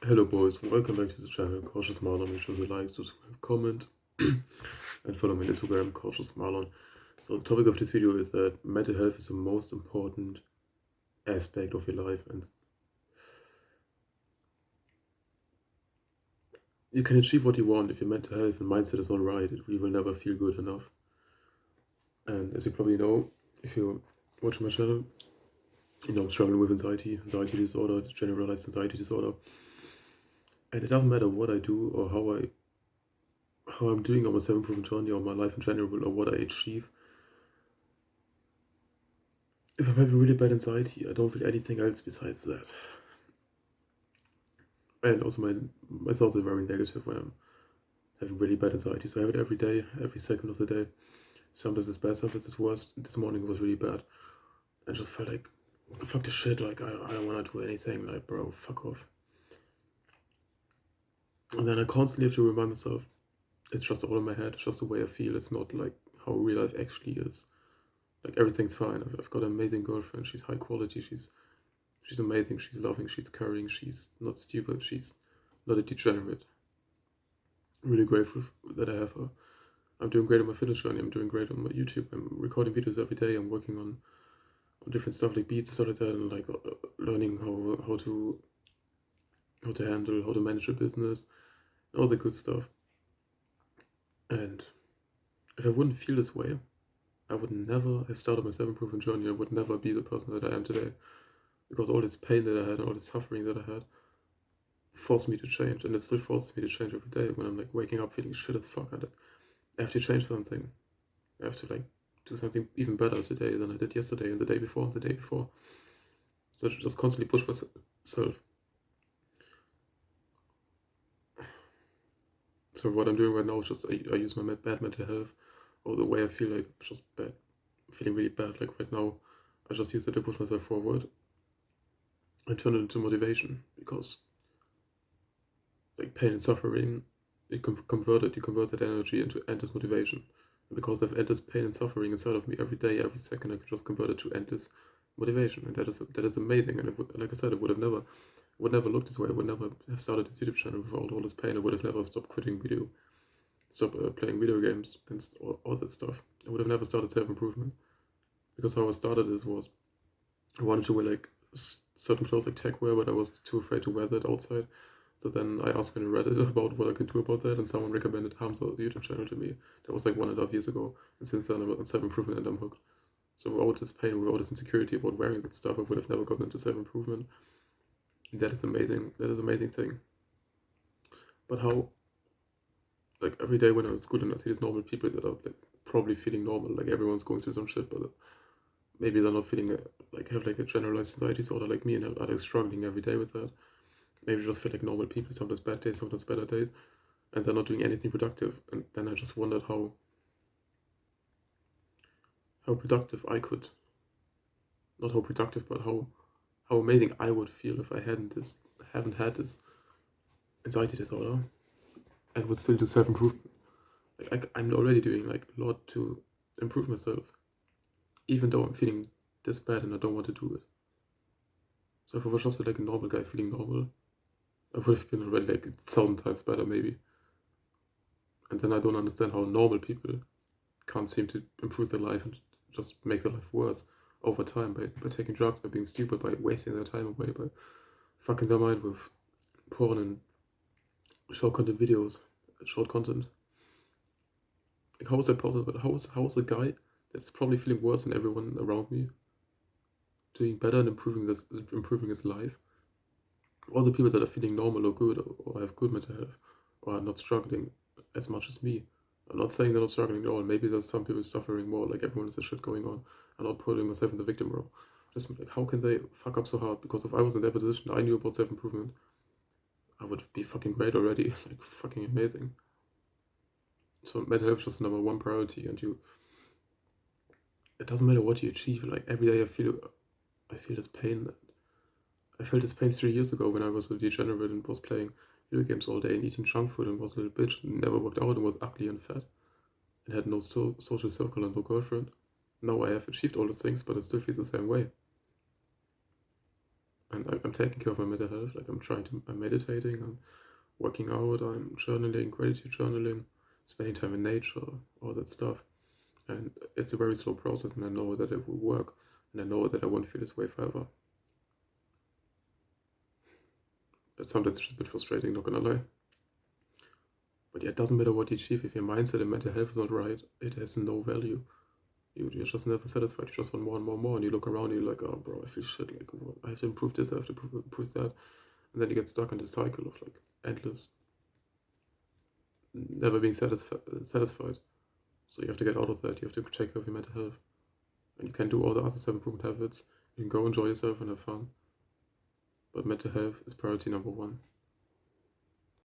Hello boys, welcome back to the channel Cautious Marlon. Make sure to like, subscribe, comment and follow me on Instagram Cautious Marlon. So the topic of this video is that mental health is the most important aspect of your life, and you can achieve what you want if your mental health and mindset is alright. You will never feel good enough. And as you probably know, if you watch my channel, you know I'm struggling with anxiety disorder, generalized anxiety disorder. And it doesn't matter what I do or how I'm doing on my self-improvement journey or my life in general or what I achieve. If I'm having really bad anxiety, I don't feel anything else besides that. And also my thoughts are very negative when I'm having really bad anxiety. So I have it every day, every second of the day. Sometimes it's bad, sometimes it's worse. This morning it was really bad. I just felt like, fuck this shit, like I don't want to do anything, like bro, fuck off. And then I constantly have to remind myself, it's just all in my head, it's just the way I feel, it's not like how real life actually is. Like everything's fine. I've got an amazing girlfriend, she's high quality, she's amazing, she's loving, she's caring, she's not stupid, she's not a degenerate. I'm really grateful that I have her. I'm doing great on my fitness journey, I'm doing great on my YouTube, I'm recording videos every day, I'm working on different stuff like beats, stuff like that, and like learning how to handle, how to manage a business, all the good stuff. And if I wouldn't feel this way, I would never have started my self-improvement journey. I would never be the person that I am today, because all this pain that I had and all this suffering that I had forced me to change, and it still forces me to change every day. When I'm like waking up feeling shit as fuck, I have to change something. I have to like do something even better today than I did yesterday and the day before and the day before. So I should just constantly push myself. So what I'm doing right now is just I use my bad mental health, or the way I feel like just bad, feeling really bad. Like right now, I just use it to push myself forward and turn it into motivation, because like pain and suffering, you convert that energy into endless motivation. And because I've endless pain and suffering inside of me every day, every second, I can just convert it to endless motivation, and that is amazing. And like I said, I would never look this way. I would never have started this YouTube channel without all this pain. I would have never stopped stop playing video games and all that stuff. I would have never started self-improvement, because how I started this was I wanted to wear like certain clothes like tech wear, but I was too afraid to wear that outside. So then I asked on Reddit about what I could do about that, and someone recommended Hamza's YouTube channel to me. That was like 1.5 years ago, and since then I'm on self-improvement and I'm hooked. So without this pain, without this insecurity about wearing that stuff, I would have never gotten into self-improvement. And that is amazing. That is an amazing thing. But how, like every day when I'm at school and I see these normal people that are like probably feeling normal, like everyone's going through some shit, but maybe they're not feeling like have like a generalized anxiety disorder like me and are like struggling every day with that. Maybe just feel like normal people, sometimes bad days, sometimes better days, and they're not doing anything productive. And then I just wondered how productive I could, not how productive, but how amazing I would feel if I haven't had this anxiety disorder and would still do self improvement. Like I'm already doing like a lot to improve myself, even though I'm feeling this bad and I don't want to do it. So if I was just like a normal guy feeling normal, I would have been already like 1,000 times better maybe. And then I don't understand how normal people can't seem to improve their life and just make their life worse over time by taking drugs, by being stupid, by wasting their time away, by fucking their mind with porn and short content videos, short content. Like how is that possible? How is a guy that's probably feeling worse than everyone around me doing better and improving his life? All the people that are feeling normal or good or have good mental health or are not struggling as much as me. I'm not saying they're not struggling at all. Maybe there's some people suffering more, like everyone has a shit going on. I'm not putting myself in the victim role. Just like, how can they fuck up so hard? Because if I was in their position, I knew about self improvement, I would be fucking great already, like fucking amazing. So mental health is just the #1 priority, and it doesn't matter what you achieve. Like every day, I feel this pain. I felt this pain 3 years ago when I was a degenerate and was playing video games all day and eating junk food and was a little bitch and never worked out and was ugly and fat and had no social circle and no girlfriend. Now I have achieved all these things, but it still feels the same way. and I'm taking care of my mental health. Like I'm meditating, I'm working out, I'm journaling, gratitude journaling, spending time in nature, all that stuff. And it's a very slow process, and I know that it will work, and I know that I won't feel this way forever. That sometimes it's just a bit frustrating, not gonna lie. But yeah, it doesn't matter what you achieve. If your mindset and mental health is not right, it has no value. You're just never satisfied. You just want more and more and more. And you look around and you're like, oh, bro, I feel shit. Like, I have to improve this, I have to improve that. And then you get stuck in this cycle of like endless, never being satisfied. So you have to get out of that. You have to take care of your mental health. And you can do all the other self-improvement habits. You can go enjoy yourself and have fun. But mental health is priority number one.